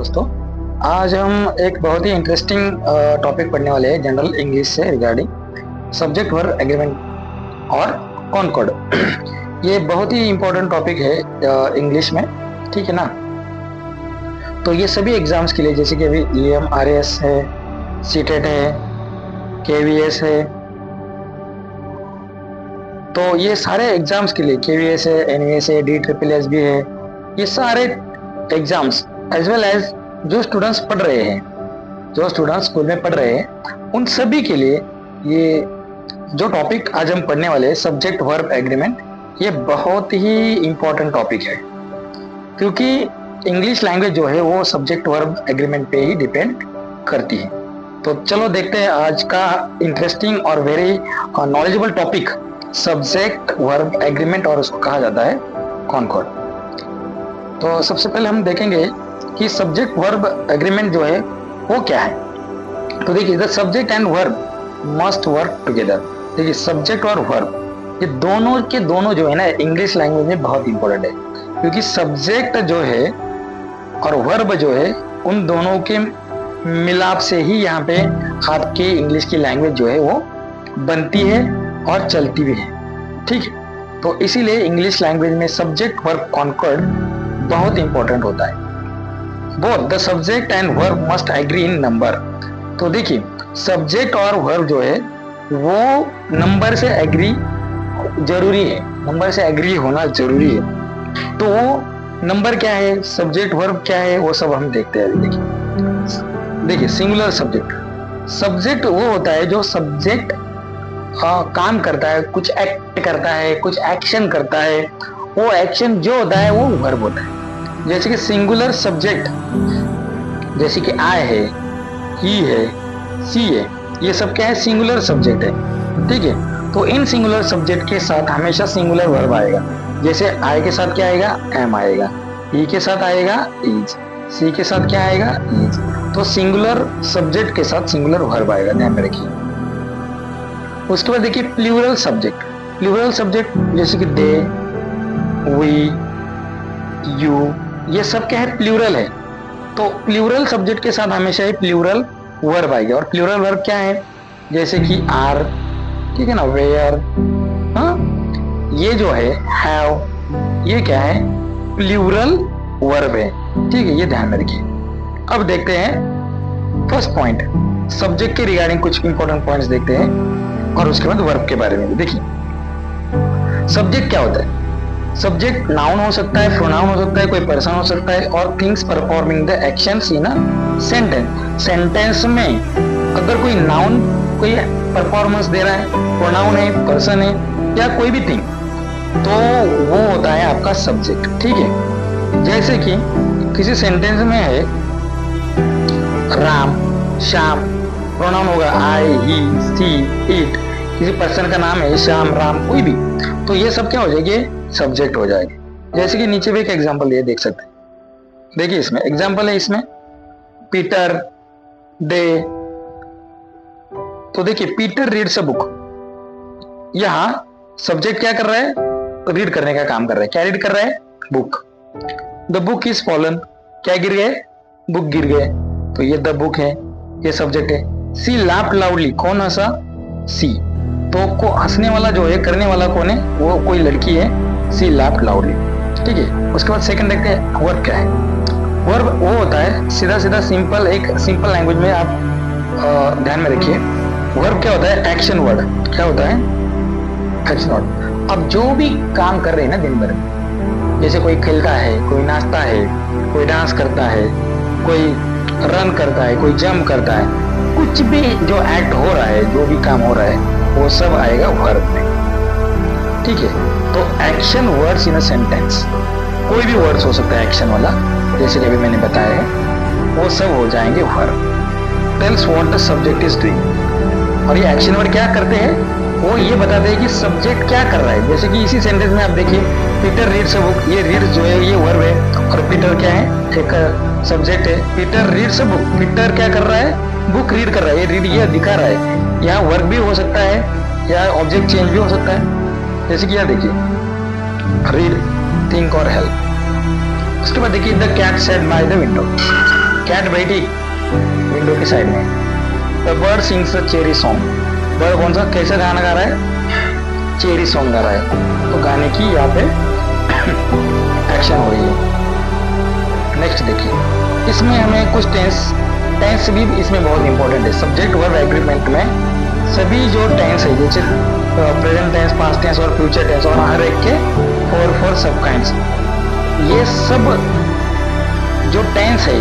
दोस्तों, आज हम एक बहुत ही इंटरेस्टिंग टॉपिक पढ़ने वाले हैं जनरल इंग्लिश से रिगार्डिंग सब्जेक्ट वर्ब एग्रीमेंट और कॉनकॉर्ड। ये बहुत ही इंपॉर्टेंट टॉपिक है इंग्लिश में, ठीक है ना। तो ये सभी एग्जाम्स के लिए, जैसे कि अभी EMRS है, सीटेट है, KVS है, तो ये सारे एग्जाम्स के लिए KVS है, NVS है, DSSS भी है, ये सारे एग्जाम्स एज वेल एज जो स्टूडेंट्स पढ़ रहे हैं, जो स्टूडेंट्स स्कूल में पढ़ रहे हैं, उन सभी के लिए ये जो टॉपिक आज हम पढ़ने वाले हैं सब्जेक्ट वर्ब एग्रीमेंट, ये बहुत ही इम्पोर्टेंट टॉपिक है, क्योंकि इंग्लिश लैंग्वेज जो है वो सब्जेक्ट वर्ब एग्रीमेंट पे ही डिपेंड करती है। तो चलो देखते हैं आज का इंटरेस्टिंग और very knowledgeable topic subject verb agreement, और उसको कहा जाता है कॉनकॉर्ड। तो सबसे पहले हम देखेंगे कि सब्जेक्ट वर्ब एग्रीमेंट जो है वो क्या है। तो देखिए, the subject and verb must work together. देखिए, सब्जेक्ट और वर्ब ये दोनों के दोनों जो है ना इंग्लिश लैंग्वेज में बहुत इंपॉर्टेंट है, क्योंकि सब्जेक्ट जो है और वर्ब जो है उन दोनों के मिलाप से ही यहाँ पे आपके इंग्लिश की लैंग्वेज जो है वो बनती है और चलती भी है, ठीक है। तो इसीलिए इंग्लिश लैंग्वेज में सब्जेक्ट वर्ब कॉनकॉर्ड बहुत इंपॉर्टेंट होता है। Both the subject and verb must agree in number. तो देखिए, सब्जेक्ट और वर्ब जो है वो नंबर से एग्री जरूरी है, नंबर से एग्री होना जरूरी है। तो वो नंबर क्या है, सब्जेक्ट वर्ब क्या है, वो सब हम देखते हैं। देखिए सिंगुलर सब्जेक्ट, सब्जेक्ट वो होता है जो सब्जेक्ट काम करता है, कुछ एक्ट करता है, कुछ एक्शन करता है, वो एक्शन जो होता है वो वर्ब होता है। जैसे कि सिंगुलर सब्जेक्ट, जैसे कि आई है, ही है, सी है, ये सब क्या है, सिंगुलर सब्जेक्ट है, ठीक है। तो इन सिंगुलर सब्जेक्ट के साथ हमेशा सिंगुलर वर्ब आएगा। जैसे आई के साथ क्या आएगा, एम आएगा, ई के साथ आएगा इज, सी के साथ क्या आएगा, इज। तो सिंगुलर सब्जेक्ट के साथ सिंगुलर वर्ब आएगा, ध्यान में रखिए। उसके बाद देखिए प्लूरल सब्जेक्ट, प्लूरल सब्जेक्ट जैसे कि दे, वी, यू, ये सब क्या है, प्लूरल है। तो प्लूरल सब्जेक्ट के साथ हमेशा ही प्लूरल वर्ब आएगा। और प्लूरल वर्ब क्या है, जैसे कि आर, ठीक है ना, वेयर, हाँ, ये जो है हैव, ये क्या है, प्लूरल वर्ब है, ठीक है, ये ध्यान में रखिए। अब देखते हैं फर्स्ट पॉइंट, सब्जेक्ट के रिगार्डिंग कुछ इंपॉर्टेंट पॉइंट्स देखते हैं, और उसके बाद वर्ब के बारे में भी। देखिए सब्जेक्ट क्या होता है, सब्जेक्ट नाउन हो सकता है, प्रोनाउन हो सकता है, कोई पर्सन हो सकता है, और things performing the actions in a sentence. Sentence में अगर कोई नाउन कोई परफॉर्मेंस दे रहा है, प्रोनाउन है, पर्सन है, या कोई भी थिंग, तो वो होता है आपका सब्जेक्ट, ठीक है। जैसे कि किसी सेंटेंस में है राम, श्याम, प्रोनाउन होगा आई, ही, सी, इट, किसी पर्सन का नाम है श्याम, राम, कोई भी, तो ये सब क्या हो जाएगी, सब्जेक्ट हो जाएगी। जैसे कि नीचे भी एक एग्जांपल ये देख सकते हैं। देखिए इसमें एग्जांपल है, इसमें पीटर, दे। तो देखिए पीटर रीड्स अ बुक, यहां सब्जेक्ट क्या कर रहा है, रीड करने का काम कर रहा है। क्या रीड कर रहा है, book. The book is fallen, क्या गिर गए, बुक गिर गए, तो ये द बुक है, ये सब्जेक्ट है। सी लाफ्ड लाउडली, कौन हंसा, सी, तो को हंसने वाला जो है, करने वाला कौन है, वो कोई लड़की है, सी लाफ्ड लाउडली, ठीक है। उसके बाद सेकंड देखते हैं वर्ब क्या है। वर्ब वो होता है सीधा सीधा सिंपल, एक सिंपल लैंग्वेज में आप ध्यान में रखिए, वर्ब क्या होता है, एक्शन वर्ड। क्या होता है, एक्शन वर्ड। अब जो भी काम कर रहे हैं ना दिन भर में, जैसे कोई खेलता है, कोई नाचता है, कोई डांस करता है, कोई रन करता है, कोई जंप करता है, कुछ भी जो एक्ट हो रहा है, जो भी काम हो रहा है, वो सब आएगा वर्ब में, ठीक है। तो action words in a sentence, कोई भी वर्ड्स हो सकता है एक्शन वाला, जैसे कि अभी मैंने बताया है, वो सब हो जाएंगे verb. Tells what the subject is doing, और ये एक्शन वर्ड क्या करते हैं, वो ये बताते हैं कि सब्जेक्ट क्या कर रहा है। जैसे कि इसी सेंटेंस में आप देखिए, पीटर रीड्स अ बुक, ये रीड्स जो है ये वर्ब है, और पीटर क्या है, एक सब्जेक्ट है। Peter reads a book, Peter क्या कर रहा है, बुक रीड कर रहा है, ये रीड ये दिखा रहा है। यहाँ वर्ब भी हो सकता है या ऑब्जेक्ट चेंज भी हो सकता है। जैसे कि यहाँ देखिए, रीड, थिंक और हेल्प। उसके बाद देखिए the cat sat by the window, cat बैठी विंडो की साइड में। The bird sings a cherry song. Bird कौन सा कैसा गाना गा रहा है? चेरी सॉन्ग गा रहा है। तो गाने की यहाँ पे एक्शन हो रही है। नेक्स्ट देखिए, इसमें हमें कुछ टेंस भी इसमें बहुत इंपॉर्टेंट है। सब्जेक्ट वर्ब एग्रीमेंट में सभी जो टेंस है, जैसे प्रेजेंट टेंस, पास्ट टेंस और फ्यूचर टेंस, और हर एक के फोर सब काइंड्स, ये सब जो टेंस है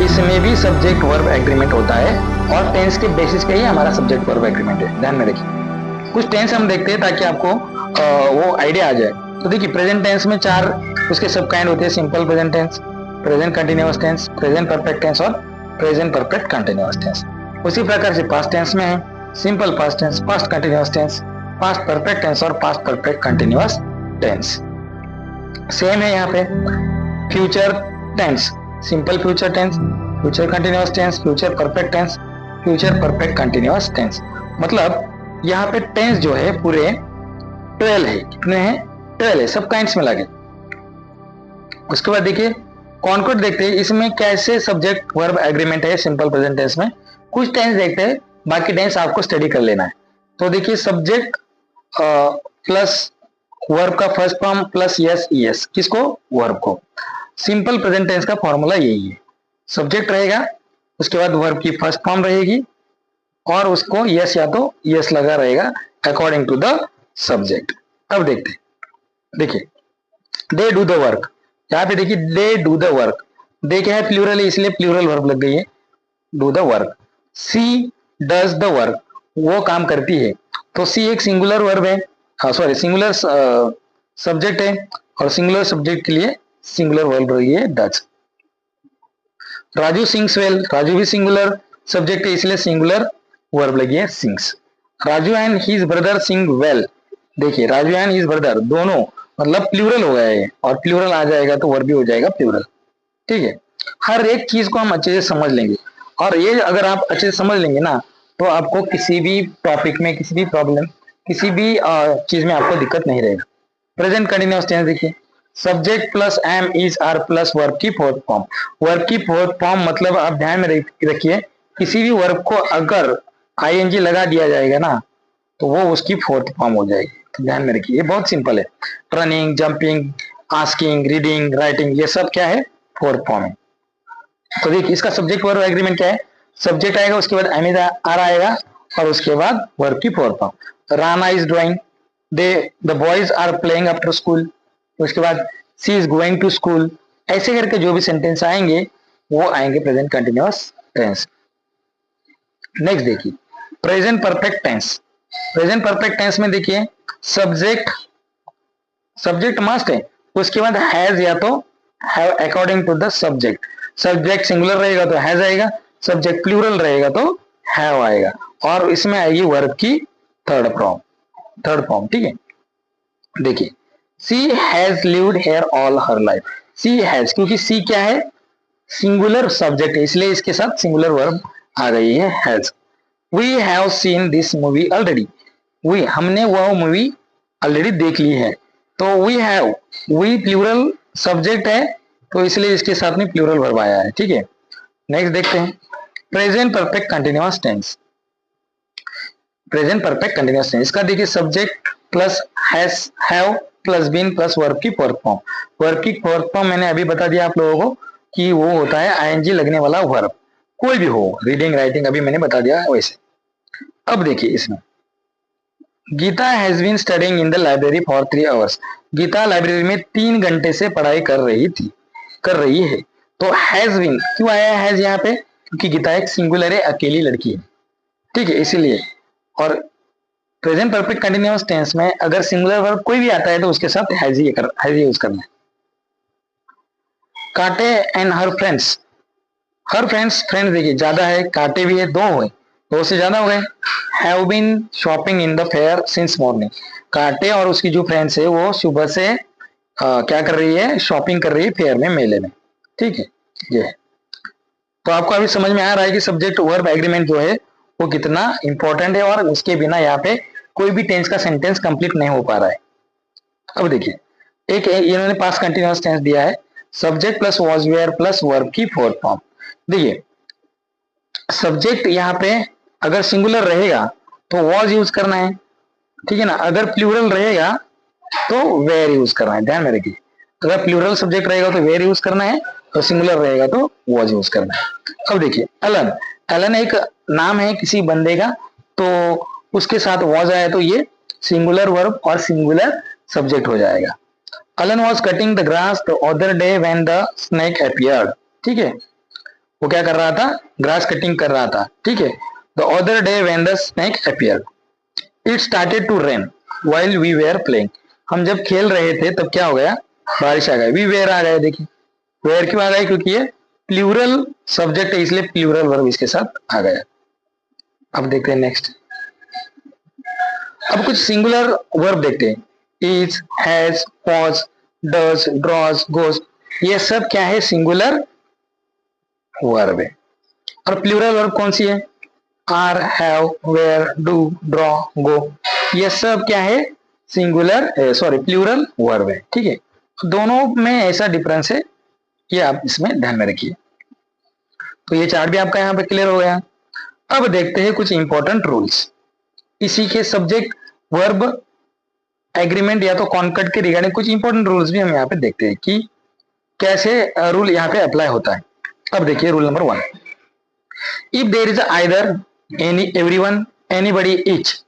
इसमें भी सब्जेक्ट वर्ब एग्रीमेंट होता है, और टेंस के बेसिस पे ही हमारा सब्जेक्ट वर्ब एग्रीमेंट है। ध्यान में रखिए। कुछ टेंस हम देखते हैं ताकि आपको वो आइडिया आ जाए। तो देखिए, प्रेजेंट टेंस में 4 उसके सब काइंड होते हैं। Simple present tense, present continuous tense, present perfect tense और प्रेजेंट परफेक्ट कंटिन्यूअस टेंस। उसी प्रकार से पास्ट टेंस में है simple past tense, past continuous tense, past perfect tense और past perfect continuous tense. Same है यहाँ पे future tense, simple future tense, future continuous tense, future perfect tense, future perfect continuous tense. मतलब यहाँ पे tense जो है पूरे 12 है। कितने हैं? 12 है, सब काइंड्स में लगे। उसके बाद देखिए कॉन्कॉर्ड देखते हैं, इसमें कैसे सब्जेक्ट वर्ब एग्रीमेंट है सिंपल प्रेजेंट टेंस में। कुछ टेंस देखते हैं, बाकी टेंस आपको स्टडी कर लेना है। तो देखिए, सब्जेक्ट प्लस वर्ब का first form plus S ES, किसको? वर्ब को। सिंपल प्रेजेंट टेंस का फॉर्मूला यही है, सब्जेक्ट रहेगा, उसके बाद वर्ब की फर्स्ट फॉर्म रहेगी, और उसको यस या तो यस लगा रहेगा अकॉर्डिंग टू द सब्जेक्ट। अब देखते हैं, देखिए दे डू द वर्क। यहाँ पे देखिए दे डू द वर्क, दे क्या है? प्लूरल है, इसलिए प्लूरल वर्ब लग गई है, do the work. She does the work, वो काम करती है। तो सी एक सिंगुलर वर्ब है, सॉरी सिंगुलर सब्जेक्ट है, और सिंगुलर सब्जेक्ट के लिए सिंगुलर वर्ब रही है does. Raju sings well, Raju भी सिंगुलर सब्जेक्ट है, इसलिए सिंगुलर वर्ब लगी है sings. Raju and his brother Singh well, देखिए राजू एंड हिज ब्रदर दोनों मतलब प्लूरल हो गया है, और प्लूरल आ जाएगा तो वर्ब भी हो जाएगा प्लूरल। ठीक है, हर एक चीज को हम अच्छे से समझ लेंगे, और ये अगर आप अच्छे से समझ लेंगे ना, तो आपको किसी भी टॉपिक में, किसी भी प्रॉब्लम, किसी भी चीज में आपको दिक्कत नहीं रहेगा। प्रेजेंट कंटिन्यूअस टेंस देखिए, subject plus am is are plus verb की फोर्थ फॉर्म। वर्ब की फोर्थ फॉर्म मतलब आप ध्यान में रखिए, किसी भी वर्ब को अगर आईएनजी लगा दिया जाएगा ना, तो वो उसकी फोर्थ फॉर्म हो जाएगी। तो ध्यान में रखिए, ये बहुत सिंपल है। Running, jumping, asking, reading, writing, ये सब क्या है? फोर्थ फॉर्म है। तो देखिए इसका सब्जेक्ट वर्ब एग्रीमेंट क्या है? सब्जेक्ट आएगा, उसके बाद एम इज आर आएगा, और उसके बाद वर्ब की fourth form. Rana is drawing, the boys are playing after school, उसके बाद she is going to school. ऐसे करके जो भी सेंटेंस आएंगे वो आएंगे प्रेजेंट कंटिन्यूअस टेंस। नेक्स्ट देखिए present perfect tense. Present perfect tense में देखिए सब्जेक्ट मस्ट है, उसके बाद हैज या तो have according to the subject. Subject singular रहेगा तो हैज आएगा, सब्जेक्ट प्लूरल रहेगा तो हैव आएगा, और इसमें आएगी वर्ब की थर्ड फॉर्म। ठीक है, देखिए she has lived here all her life. She has, क्योंकि सी क्या है? सिंगुलर सब्जेक्ट है, इसलिए इसके साथ सिंगुलर वर्ब आ गई है has. We have seen this movie already, we हमने वह मूवी ऑलरेडी देख ली है। तो we have, we plural subject है, तो इसलिए इसके साथ में प्लूरल वर्ब आया है। ठीक है, नेक्स्ट देखते हैं present perfect continuous tense. Present perfect continuous tense, इसका देखिए subject plus has, have plus been plus verb की फोर्थ फॉर्म। वर्ब की फोर्थ फॉर्म मैंने अभी बता दिया आप लोगों को कि वो होता है आईएनजी लगने वाला वर्ब, कोई भी हो, रीडिंग, राइटिंग, अभी मैंने बता दिया वैसे। अब देखिए इसमें Geeta has been studying in the library for 3 hours. Geeta library में 3 घंटे से पढ़ाई कर रही है। तो हैज बीन क्यों आया है हैज यहाँ पे? क्योंकि गीता एक सिंगुलर है, अकेली लड़की है। ठीक है, इसीलिए। और प्रेजेंट परफेक्ट कंटिन्यूअस टेंस में अगर सिंगुलर वर्ब कोई भी आता है तो उसके साथ हैज यूज करना है। काटे एंड हर फ्रेंड्स, फ्रेंड्स देखिए ज्यादा है, काटे भी है, 2 हुए, 2 से ज्यादा हो गए। Have been shopping in the fair since morning. काटे और उसकी जो फ्रेंड्स है वो सुबह से क्या कर रही है? शॉपिंग कर रही है फेयर में, मेले में। ठीक है, ये है। तो आपको अभी समझ में आ रहा है कि सब्जेक्ट वर्ब एग्रीमेंट जो है वो कितना इंपॉर्टेंट है, और उसके बिना यहाँ पे कोई भी टेंस का सेंटेंस कंप्लीट नहीं हो पा रहा है। अब देखिए एक इन्होंने पास्ट कंटिन्यूअस टेंस दिया है, subject plus was were plus verb की फोर्थ फॉर्म। देखिए सब्जेक्ट यहाँ पे अगर सिंगुलर रहेगा तो वॉज यूज करना है, ठीक है ना। अगर प्लूरल रहेगा तो वेयर यूज करना है, ध्यान में रखिए। अगर प्लूरल सब्जेक्ट रहेगा तो वेयर यूज करना है, और सिंगुलर रहेगा तो वॉज यूज करना है। अब देखिए एलन, एलन एक नाम है किसी बंदे का, तो उसके साथ वॉज आया तो ये सिंगुलर वर्ब और सिंगुलर सब्जेक्ट हो जाएगा। Alan was cutting the grass the other day when the snake appeared, ठीक है। वो क्या कर रहा था, ग्रास कटिंग कर रहा था, ठीक है। The other day when the snake appeared, it started to rain while we were playing, हम जब खेल रहे थे तब क्या हो गया, बारिश आ गई। वी वेयर आ गया, देखिए वेयर क्यों आ गया, क्योंकि ये प्लूरल सब्जेक्ट है इसलिए प्लूरल वर्ब इसके साथ आ गया। अब देखते हैं नेक्स्ट, अब कुछ सिंगुलर वर्ब देखते हैं। Is, has, was, does, draws, goes, ये सब क्या है, सिंगुलर वर्ब है। और प्लूरल वर्ब कौन सी है, are, have, wear, do, draw, go, ये सब क्या है, सिंगुलर सॉरी प्लूरल वर्ब है, ठीक है। दोनों में ऐसा डिफरेंस है, ये आप इसमें ध्यान में रखिए। तो ये चार्ट भी आपका यहाँ पे क्लियर हो गया। अब देखते हैं कुछ इंपॉर्टेंट रूल्स इसी के सब्जेक्ट वर्ब एग्रीमेंट या तो कॉन्कर्ड के रिगार्डिंग कुछ इंपॉर्टेंट रूल्स भी हम यहाँ पे देखते हैं कि कैसे रूल यहाँ पे अप्लाई होता है। अब देखिए rule number 1, if there is either any, everyone, anybody, each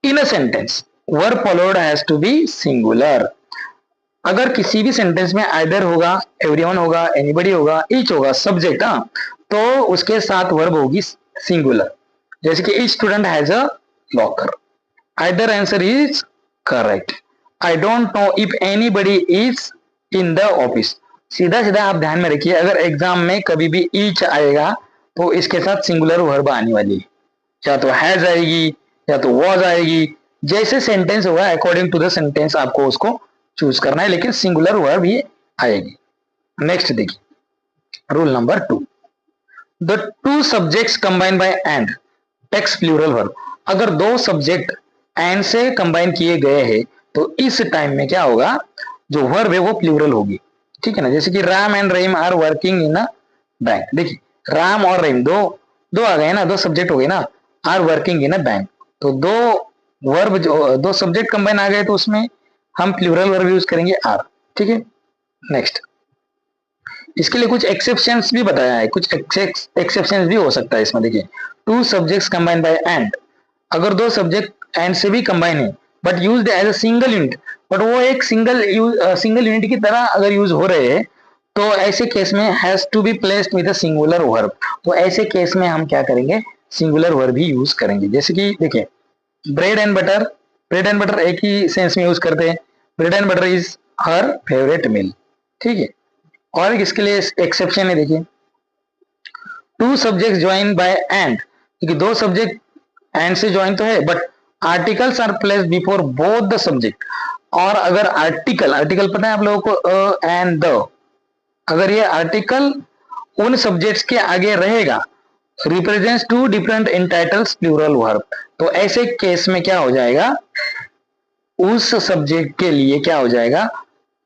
in a sentence verb followed has to be singular. अगर किसी भी सेंटेंस में आइदर होगा, एवरीवन होगा, एनीबडी होगा, ईच होगा सब्जेक्ट, तो उसके साथ वर्ब होगी सिंगुलर। जैसे कि each student has a locker, either answer is correct. I don't know if anybody is in the office, सीधा सीधा आप ध्यान में रखिए, अगर एग्जाम में कभी भी ईच आएगा तो इसके साथ सिंगुलर वर्ब आने वाली है, या तो हैज आएगी या तो वॉज आएगी, जैसे सेंटेंस होगा अकॉर्डिंग टू द सेंटेंस आपको उसको चूज करना है, लेकिन सिंगुलर वर्ब ही आएगी। नेक्स्ट देखिए rule number 2, the two subjects combined by and takes plural verb. अगर दो सब्जेक्ट एंड से कंबाइन किए गए हैं तो इस टाइम में क्या होगा, जो वर्ब है वो प्लूरल होगी, ठीक है ना। जैसे कि Ram and Rahim are working in a bank, देखिए राम और रहीम दो दो आ गए ना, दो सब्जेक्ट हो गए ना, are working in a bank, तो दो वर्ब जो दो सब्जेक्ट कंबाइन आ गए तो उसमें हम प्लूरल वर्ब यूज करेंगे आर, ठीक है। नेक्स्ट, इसके लिए कुछ एक्सेप्शंस भी बताया है, कुछ एक्सेप्शंस भी हो सकता है इसमें। देखिए two subjects combined by and, अगर दो सब्जेक्ट एंड से भी कंबाइन है but used as a single unit, but वो एक सिंगल यूनिट की तरह अगर यूज हो रहे हैं तो ऐसे केस में has to be placed with a singular verb, तो ऐसे केस में हम क्या करेंगे, सिंगुलर वर्ब ही यूज करेंगे। जैसे कि देखिए bread and butter, bread and butter एक ही सेंस में यूज करते हैं, bread and butter is her favourite meal, ठीक है। और इसके लिए एक्सेप्शन है, देखिए two subject join by and, क्योंकि दो सब्जेक्ट एंड से ज्वाइन तो है but articles are placed before both the subject, और अगर आर्टिकल, आर्टिकल पता है आप लोगों को एंड द, अगर ये आर्टिकल उन सब्जेक्ट्स के आगे रहेगा, represents two different entitles plural verb, तो ऐसे केस में क्या हो जाएगा, उस सब्जेक्ट के लिए क्या हो जाएगा,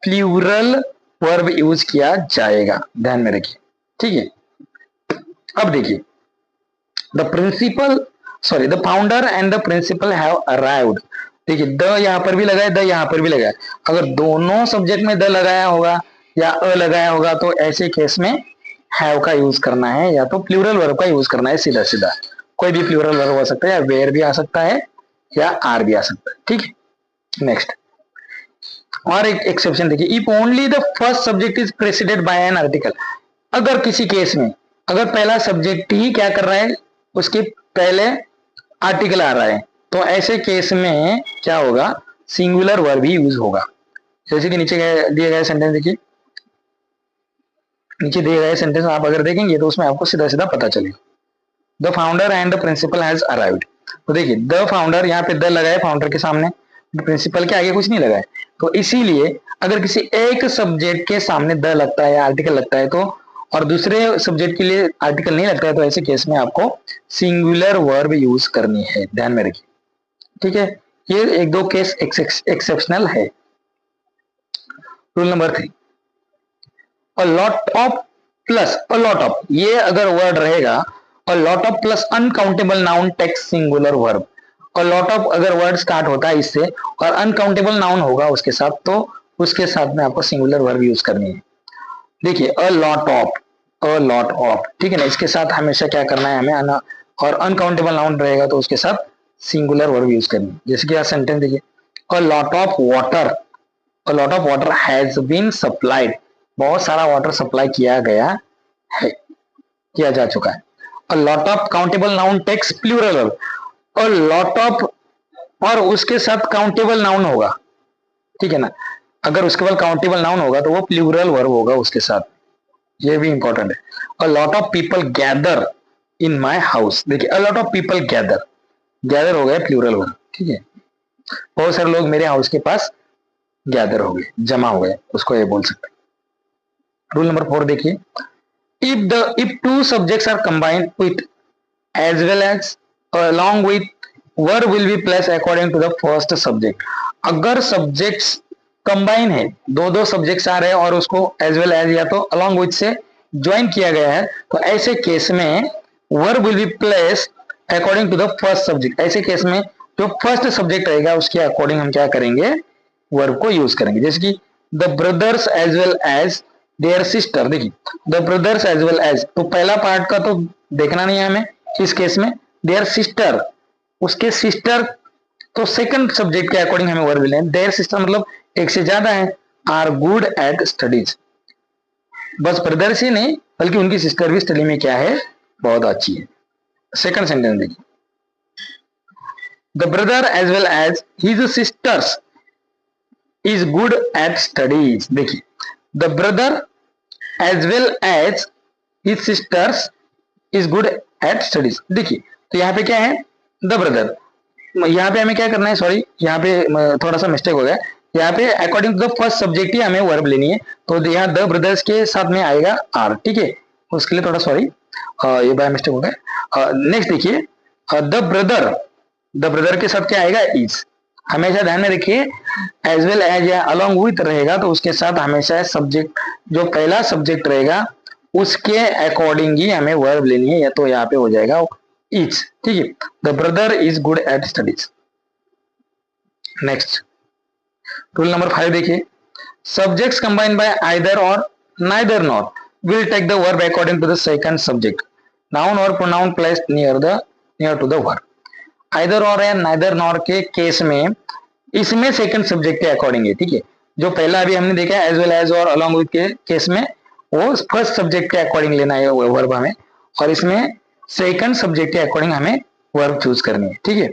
प्लूरल वर्ब यूज किया जाएगा, ध्यान में रखिए, ठीक है। अब देखिए the principal sorry the founder and the principal have arrived, देखिए द यहाँ पर भी लगाया, द यहाँ पर भी लगाया, अगर दोनों सब्जेक्ट में द लगाया होगा या अ लगाया होगा तो ऐसे केस में हैव का यूज करना है या तो प्लूरल वर्ब का यूज करना है, सीधा सीधा कोई भी प्लूरल वर्ब हो सकता है, या वेयर भी आ सकता है या आर भी आ सकता है, ठीक है। नेक्स्ट, और एक एक्सेप्शन देखिए, if only the first subject is preceded by an article, अगर किसी केस में अगर पहला सब्जेक्ट ही क्या कर रहा है, उसके पहले आर्टिकल आ रहा है, तो ऐसे केस में क्या होगा, सिंगुलर वर्ब ही यूज होगा। जैसे कि नीचे दिए गए सेंटेंस देखिए, नीचे दिए गए सेंटेंस आप अगर देखेंगे तो उसमें आपको सीधा सीधा पता चलेगा, the founder and the principal has arrived, तो देखिए द फाउंडर यहाँ पे द लगाए फाउंडर के सामने, प्रिंसिपल के आगे कुछ नहीं लगाए, तो इसीलिए अगर किसी एक सब्जेक्ट के सामने द लगता है या आर्टिकल लगता है तो, और दूसरे सब्जेक्ट के लिए आर्टिकल नहीं लगता है, तो ऐसे केस में आपको सिंगुलर वर्ब यूज करनी है, ध्यान में रखिए, ठीक है। ये एक दो केस एक्सेप्शनल है। Rule number 3, a lot of plus a lot of, ये अगर वर्ड रहेगा a lot of plus uncountable noun takes singular verb, और लॉट ऑफ अगर वर्ड स्टार्ट होता है इससे और अनकाउंटेबल नाउन होगा उसके साथ, तो उसके साथ में आपको सिंगुलर वर्ब यूज करनी है। देखिए a lot of, a lot of, ठीक है ना, इसके साथ हमेशा क्या करना है हमें, और अनकाउंटेबल नाउन रहेगा तो उसके साथ सिंगुलर वर्ब यूज करनी है। जैसे कि यहाँ सेंटेंस देखिए, a lot of water, a lot of water has been supplied, बहुत सारा वाटर सप्लाई किया गया है, किया जा चुका है। A lot of countable noun takes plural verb, a lot of और उसके साथ काउंटेबल नाउन होगा, ठीक है ना, अगर उसके बाद काउंटेबल नाउन होगा तो वो प्लूरल वर्ब होगा उसके साथ, ये भी इंपॉर्टेंट है। A lot of people gather in my house, देखिए a lot of people gather, gather हो गया प्लूरल वर्ब, ठीक है, बहुत सारे लोग मेरे हाउस के पास गैदर हो गए, जमा हो गए, उसको ये बोल सकते हैं। रूल नंबर 4 देखिए, if two subjects are combined with as well as along with verb will be placed according to the first subject, अगर सब्जेक्ट्स कंबाइन है, दो दो सब्जेक्ट्स आ रहे हैं और उसको एज वेल एज या तो अलॉन्ग विथ से ज्वाइन किया गया है, तो ऐसे केस में verb will be place according to the first subject, ऐसे केस में जो फर्स्ट सब्जेक्ट रहेगा उसके अकॉर्डिंग हम क्या करेंगे, वर्ब को यूज करेंगे। जैसे कि the brothers as well as their sister, देखिए the brothers as well as, तो पहला पार्ट का तो देखना नहीं है हमें इस केस में, देयर सिस्टर, उसके सिस्टर, तो सेकंड सब्जेक्ट के अकॉर्डिंग हमें वर्ब लेना है। देयर सिस्टर मतलब एक से ज्यादा है, आर गुड एट स्टडीज, बस ब्रदर्स ही नहीं बल्कि उनकी सिस्टर भी स्टडी में क्या है, बहुत अच्छी है। सेकंड सेंटेंस देखिए, the brother as well as his sisters is good at studies, देखिए the brother as well as his sisters is good at studies, देखिए तो यहाँ पे क्या है, द ब्रदर, यहाँ पे हमें क्या करना है, सॉरी यहाँ पे थोड़ा सा मिस्टेक हो गया, यहाँ पे according to the first subject ही हमें वर्ब लेनी है, तो यहाँ द ब्रदर्स के साथ में आएगा आर, ठीक है, उसके लिए थोड़ा सॉरी, ये बाय मिस्टेक हो गया। नेक्स्ट देखिए, द ब्रदर के साथ क्या आएगा, इज, हमेशा ध्यान में रखिए एज वेल एज या अलॉन्ग विथ रहेगा तो उसके साथ हमेशा सब्जेक्ट, जो पहला सब्जेक्ट रहेगा उसके अकॉर्डिंग ही हमें वर्ब लेनी है, या तो यहाँ पे हो जाएगा इज, ठीक है, the brother is good at studies. Next rule number 5 देखिए, subjects combined by either or neither nor will take the verb according to the second subject, noun और pronoun placed near to the verb, either और या neither nor के case में इसमें second subject के according है, ठीक है, जो पहला अभी हमने देखा एज वेल एज और अलॉन्ग विथ के केस में वो फर्स्ट सब्जेक्ट के अकॉर्डिंग लेना है वर्ब हमें, और इसमें सेकंड सब्जेक्ट के अकॉर्डिंग हमें वर्ब चूज करनी है, ठीक है।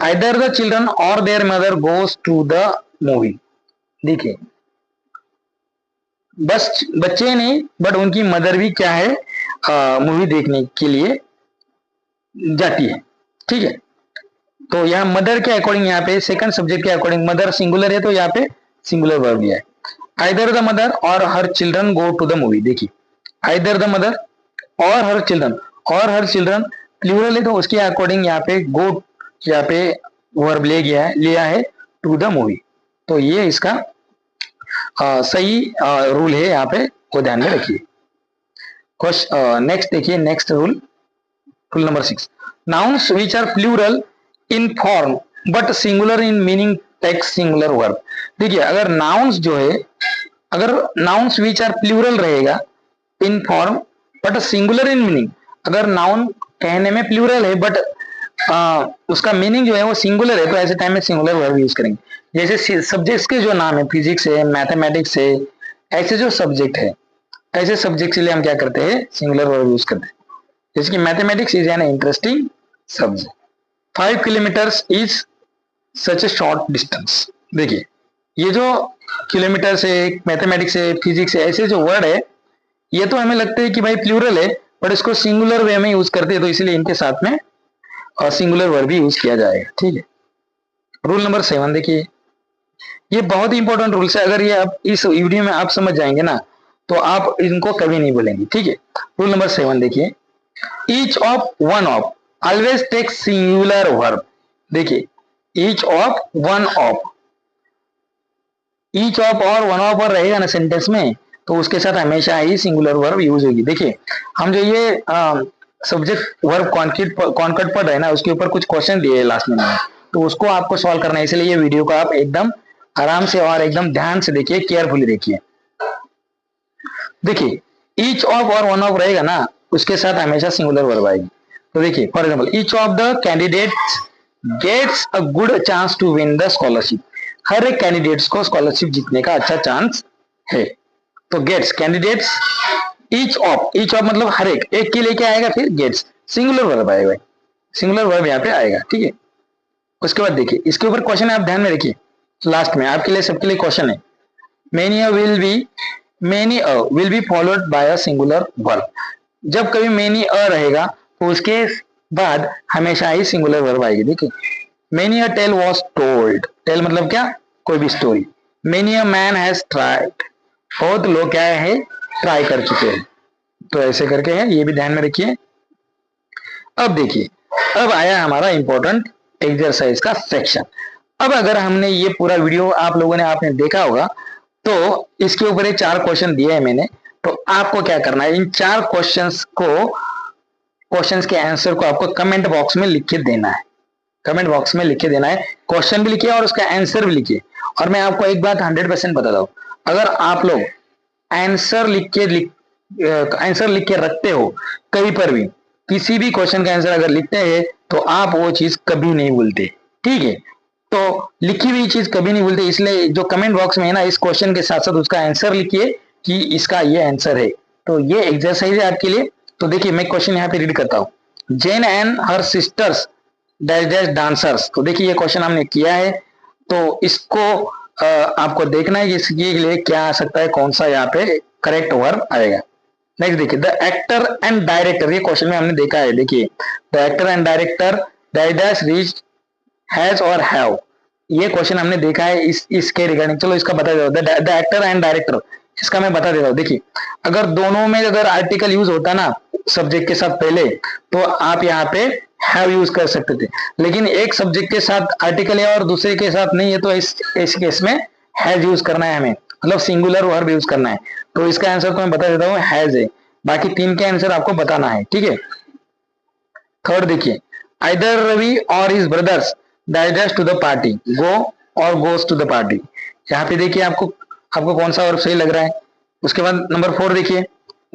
Either the children or their mother goes to the movie, देखिए बस बच्चे नहीं बट उनकी मदर भी क्या है, मूवी देखने के लिए जाती है, ठीक है, तो यहाँ मदर के अकॉर्डिंग यहाँ पे सेकंड सब्जेक्ट के अकॉर्डिंग मदर सिंगुलर है तो यहाँ पे सिंगुलर वर्ब लिया है। Either the mother or her children go to the movie, देखिए either the mother or her children, और हर चिल्ड्रन प्लूरल है तो उसके अकॉर्डिंग यहाँ पे गो, यहाँ पे वर्ब लिया है टू द मूवी, तो ये इसका सही रूल है, यहाँ पे को ध्यान में रखिए। नेक्स्ट देखिए, next rule, rule number 6, nouns which are plural in form but singular in meaning takes singular verb, देखिए अगर नाउन्स जो है, अगर नाउन्स विच आर प्लूरल रहेगा इन form but singular in meaning, अगर नाउन कहने में प्लूरल है बट उसका मीनिंग जो है वो सिंगुलर है, तो ऐसे टाइम में सिंगुलर वर्ब यूज करेंगे। जैसे सब्जेक्ट्स के जो नाम है, फिजिक्स है, मैथमेटिक्स है, ऐसे जो सब्जेक्ट है, ऐसे सब्जेक्ट के लिए हम क्या करते हैं, सिंगुलर वर्ब यूज करते हैं। जैसे कि mathematics is an interesting subject, 5 kilometres is such A short distance, देखिए ये जो किलोमीटर से, मैथमेटिक्स से, फिजिक्स से, ऐसे जो वर्ड है ये तो हमें लगता है कि भाई प्लूरल है बट इसको सिंगुलर वे में यूज करते हैं, तो इसलिए इनके साथ में सिंगुलर वर्ब भी यूज किया जाएगा, ठीक है। रूल नंबर 7 देखिए, ये बहुत ही इंपॉर्टेंट रूल्स है, अगर ये आप इस वीडियो में आप समझ जाएंगे ना तो आप इनको कभी नहीं बोलेंगे, ठीक है। रूल नंबर 7 देखिए, each of one of always take singular verb, देखिए each of one of, each of और वन ऑफ और रहेगा ना सेंटेंस में तो उसके साथ हमेशा ही सिंगुलर वर्ब यूज होगी। देखिए हम जो ये सब्जेक्ट वर्ब कॉन्कर्ड पढ़ रहे हैं ना, उसके ऊपर कुछ क्वेश्चन दिए लास्ट में, तो उसको आपको सॉल्व करना है। इसलिए ये वीडियो को आप एकदम आराम से और एकदम ध्यान से देखिए, केयरफुली देखिए। देखिए ईच ऑफ और वन ऑफ रहेगा ना, उसके साथ हमेशा सिंगुलर वर्ब आएगी। तो देखिए for example, each of the candidates gets a good chance to win the scholarship. हर एक कैंडिडेट्स को स्कॉलरशिप जीतने का अच्छा चांस है। तो गेट्स कैंडिडेट्स, ईच ऑफ मतलब हर एक के लिए क्या आएगा, फिर गेट्स सिंगुलर वर्ब आएगा, सिंगुलर वर्ब यहाँ पे आएगा, ठीक है। उसके बाद देखिए इसके ऊपर क्वेश्चन है, आप ध्यान में रखिए, लास्ट में आपके लिए सबके लिए क्वेश्चन है। many a will be followed by a singular verb। जब कभी many a रहेगा तो उसके बाद हमेशा ही सिंगुलर वर्ब आएगी। देखिए many a tale was told, tale मतलब क्या, कोई भी story. many a man has tried, बहुत लोग क्या है, ट्राई कर चुके हैं। तो ऐसे करके है, ये भी ध्यान में रखिए। अब देखिए, अब आया हमारा इंपॉर्टेंट एक्सरसाइज का सेक्शन। अब अगर हमने ये पूरा वीडियो आप लोगों ने आपने देखा होगा, तो इसके ऊपर ये 4 क्वेश्चन दिए हैं मैंने। तो आपको क्या करना है, इन 4 क्वेश्चंस के आंसर को आपको कमेंट बॉक्स में लिख के देना है। कमेंट बॉक्स में लिख के देना है, क्वेश्चन भी लिखिए और उसका आंसर भी लिखिए। और मैं आपको एक बात 100% बताता हूं, अगर आप लोग आंसर लिख के रखते हो, कहीं पर भी किसी भी क्वेश्चन का आंसर अगर लिखते हैं, तो आप वो चीज कभी नहीं भूलते, ठीक है। तो लिखी हुई चीज कभी नहीं भूलते, इसलिए जो कमेंट बॉक्स में है ना, इस क्वेश्चन के साथ साथ उसका आंसर लिखिए कि इसका ये आंसर है। तो ये एक्सरसाइज है आपके लिए। तो देखिए मैं क्वेश्चन यहाँ पे रीड करता हूँ। Jane and her sisters dash dash dancers. तो देखिए ये क्वेश्चन हमने किया है, तो इसको आपको देखना है कि इसके लिए क्या आ सकता है, कौन सा यहाँ पे करेक्ट वर्ब आएगा। नेक्स्ट देखिए, द एक्टर एंड डायरेक्टर, ये क्वेश्चन में हमने देखा है। देखिए the actor and director dash dash reach has और हैव, ये क्वेश्चन हमने देखा है इसके रिगार्डिंग। चलो इसका बता देता हूँ, द एक्टर एंड डायरेक्टर, इसका मैं बता देता हूँ। देखिए अगर दोनों में अगर आर्टिकल यूज होता ना सब्जेक्ट के साथ पहले, तो आप यहाँ पे हैव यूज कर सकते थे, लेकिन एक सब्जेक्ट के साथ आर्टिकल है और दूसरे के साथ नहीं है, तो इस केस में हैज यूज करना है हमें, मतलब सिंगुलर वर्ब यूज करना है। तो इसका आंसर तो मैं बता देता हूँ, हैज है। बाकी 3 के आंसर आपको बताना है, ठीक है। थर्ड देखिए, either Ravi or his brothers digest to the party, go or goes to the party. यहाँ पे देखिए आपको कौन सा वर्ब सही लग रहा है। उसके बाद नंबर 4 देखिए,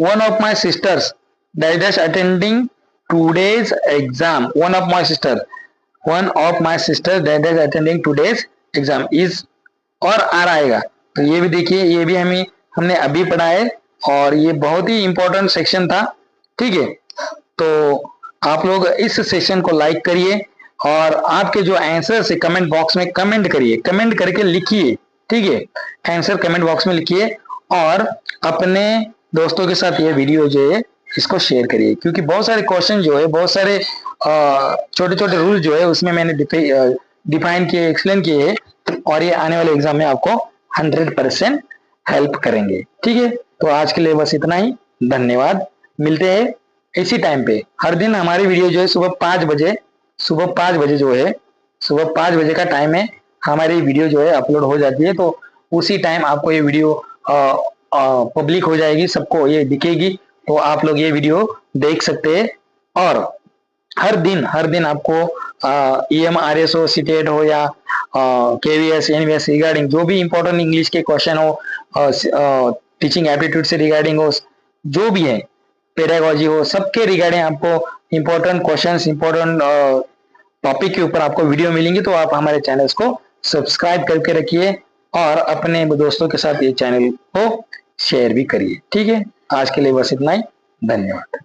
one of my sisters digest attending today's exam. One of my sister digest attending today's exam, is और आर आएगा। तो ये भी देखिए, ये भी हमने अभी पढ़ा है और ये बहुत ही इंपॉर्टेंट सेक्शन था, ठीक है। तो आप लोग इस सेशन को लाइक करिए और आपके जो आंसर है कमेंट बॉक्स में कमेंट करिए, कमेंट करके लिखिए, ठीक है। आंसर कमेंट बॉक्स में लिखिए और अपने दोस्तों के साथ ये वीडियो जो है इसको शेयर करिए, क्योंकि बहुत सारे क्वेश्चन जो है, बहुत सारे छोटे छोटे रूल जो है उसमें मैंने डिफाइन किए, एक्सप्लेन किए है, और ये आने वाले एग्जाम में आपको 100% हेल्प करेंगे, ठीक है। तो आज के लिए बस इतना ही, धन्यवाद। मिलते हैं इसी टाइम पे हर दिन। हमारी वीडियो जो है सुबह 5 बजे जो है, सुबह 5 बजे का टाइम है, हमारी वीडियो जो है अपलोड हो जाती है। तो उसी टाइम आपको ये वीडियो पब्लिक हो जाएगी, सबको ये दिखेगी, तो आप लोग ये वीडियो देख सकते हैं। और हर दिन आपको EMRS हो, सीटेट हो या KVS NVS रिगार्डिंग जो भी इंपॉर्टेंट इंग्लिश के क्वेश्चन हो, टीचिंग एप्टीट्यूड से रिगार्डिंग हो, जो भी है, पेडागोजी हो, सबके रिगार्डिंग आपको इंपॉर्टेंट क्वेश्चंस, इंपॉर्टेंट टॉपिक के ऊपर आपको वीडियो मिलेंगी। तो आप हमारे चैनल्स को सब्सक्राइब करके रखिए और अपने दोस्तों के साथ ये चैनल को शेयर भी करिए, ठीक है। आज के लिए बस इतना ही, धन्यवाद।